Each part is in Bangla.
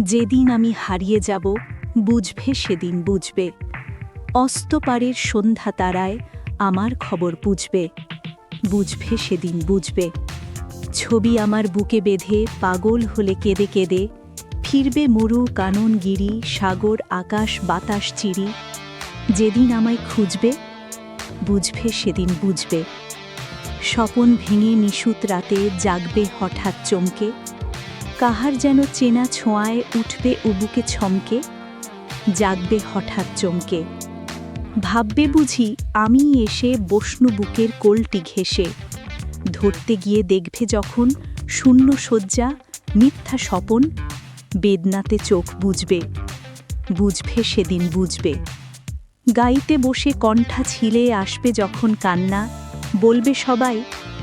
যেদিন আমি হারিয়ে যাব বুঝবে সেদিন বুঝবে। অস্তপারের সন্ধ্যা তারায় আমার খবর বুঝবে, বুঝবে সেদিন বুঝবে। ছবি আমার বুকে বেঁধে পাগল হলে কেঁদে কেঁদে ফিরবে মরু কানন গিরি সাগর আকাশ বাতাস চিরি। যেদিন আমায় খুঁজবে বুঝবে সেদিন বুঝবে। স্বপন ভেঙে নিশুত রাতে জাগবে হঠাৎ চমকে, কাহার যেন চেনা ছোঁয়ায় উঠবে উবুকে ছমকে। জাগবে হঠাৎ চমকে, ভাববে বুঝি আমি এসে বসনু বুকের কোলটি ঘেঁষে। ধরতে গিয়ে দেখবে যখন শূন্য শয্যা মিথ্যা স্বপন, বেদনাতে চোখ বুঝবে, বুঝবে সেদিন বুঝবে। গাইতে বসে কণ্ঠা ছিলে আসবে যখন কান্না, বলবে সবাই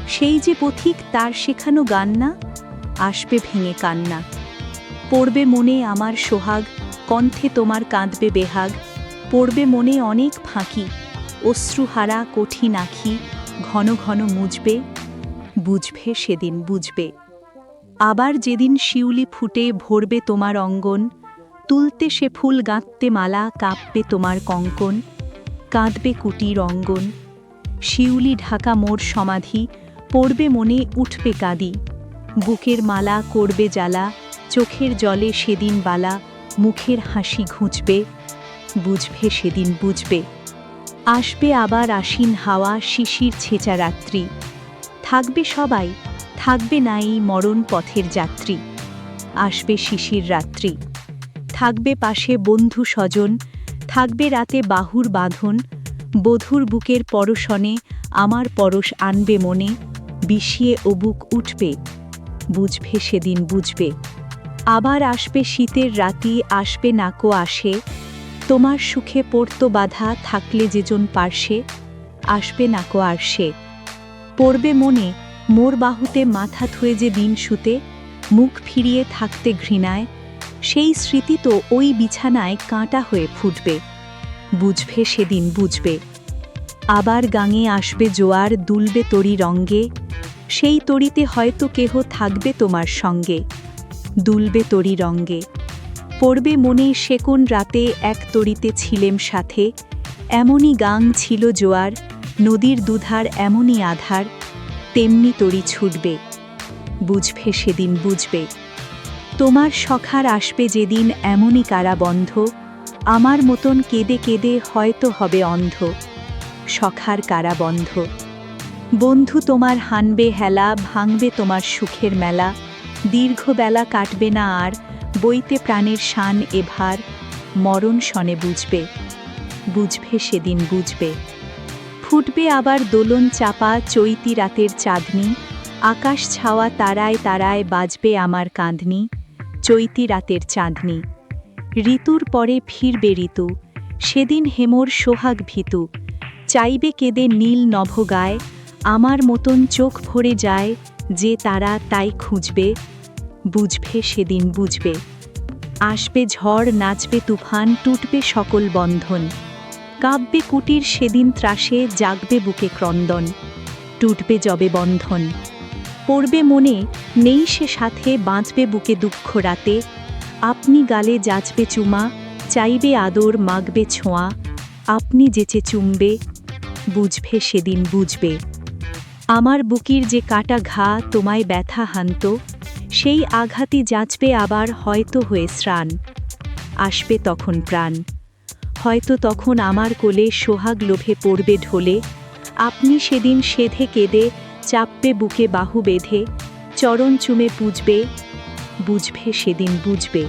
সেই যে পথিক তার শেখানো গান না। আসবে ভেঙে কান্না, পড়বে মনে আমার সোহাগ, কণ্ঠে তোমার কাঁদবে বেহাগ। পড়বে মনে অনেক ফাঁকি, অশ্রুহারা কঠিন আঁখি ঘন ঘন মুজবে, বুঝবে সেদিন বুঝবে। আবার যেদিন শিউলি ফুটে ভরবে তোমার অঙ্গন, তুলতে সে ফুল গাঁথতে মালা কাঁপবে তোমার কঙ্কন। কাঁদবে কুটির অঙ্গন, শিউলি ঢাকা মোর সমাধি, পড়বে মনে উঠবে কাঁদি। বুকের মালা করবে জ্বালা, চোখের জলে সেদিন বালা, মুখের হাসি ঘুঁচবে, বুঝবে সেদিন বুঝবে। আসবে আবার আশ্বিন হাওয়া শিশির ছেঁচা রাত্রি, থাকবে সবাই থাকবে নাই মরণ পথের যাত্রী। আসবে শিশির রাত্রি, থাকবে পাশে বন্ধু স্বজন, থাকবে রাতে বাহুর বাঁধন। বধুর বুকের পরশনে আমার পরশ আনবে মনে, বিষিয়ে ও বুক উঠবে, বুঝবে সেদিন বুঝবে। আবার আসবে শীতের রাতি, আসবে নাকো আসে, তোমার সুখে পড়তো বাধা থাকলে যেজন পার্শ্বে। আসবে নাকো আরশে, পড়বে মনে মোর বাহুতে মাথা থুয়ে যে দিন শুতে, মুখ ফিরিয়ে থাকতে ঘৃণায়। সেই স্মৃতি তো ওই বিছানায় কাঁটা হয়ে ফুটবে, বুঝবে সেদিন বুঝবে। আবার গাঙে আসবে জোয়ার দুলবে তরি রঙ্গে, সেই তরিতে হয়তো কেহ থাকবে তোমার সঙ্গে, দুলবে তরি রঙ্গে। পড়বে মনে সে কোন রাতে এক তরিতে ছিলেম সাথে, এমনই গাং ছিল জোয়ার নদীর দুধার এমনই আধার, তেমনি তরি ছুটবে, বুঝবে সেদিন বুঝবে। তোমার সখার আসবে যেদিন এমনই কারাবন্ধ, আমার মতন কেঁদে কেঁদে হয়তো হবে অন্ধ, সখার কারাবন্ধ। বন্ধু তোমার হানবে হেলা, ভাঙবে তোমার সুখের মেলা, দীর্ঘ বেলা কাটবে না আর, বইতে প্রাণের শান এভার, মরণ শনে বুঝবে, বুঝবে সেদিন বুঝবে। ফুটবে আবার দোলন চাপা চৈতি রাতের চাঁদনি, আকাশ ছাওয়া তারায় তারায় বাজবে আমার কাঁদনি, চৈতি রাতের চাঁদনি। ঋতুর পরে ফিরবে ঋতু, সেদিন হেমোর সোহাগ ভীতু, চাইবে কেঁদে নীল নভ গায়, আমার মতন চোখ ভরে যায় যে তারা তাই খুঁজবে, বুঝবে সেদিন বুঝবে। আসবে ঝড় নাচবে তুফান টুটবে সকল বন্ধন, কাঁপবে কুটির সেদিন ত্রাসে জাগবে বুকে ক্রন্দন, টুটবে যবে বন্ধন। পড়বে মনে নেই সে সাথে বাঁচবে বুকে দুঃখ রাতে, আপনি গালে যাচবে চুমা চাইবে আদর মাগবে ছোঁয়া, আপনি যেচে চুমবে, বুঝবে সেদিন বুঝবে। আমার বুকির যে কাটা ঘা তোমায় ব্যথা হানত, সেই আঘাতই যাচবে আবার হয়তো হয়ে শ্রাণ, আসবে তখন প্রাণ। হয়তো তখন আমার কোলে সোহাগ লোভে পড়বে ঢলে, আপনি সেদিন সেধে কেঁদে চাপবে বুকে বাহু বেঁধে, চরণ চুমে পুজবে, বুঝবে সেদিন বুঝবে।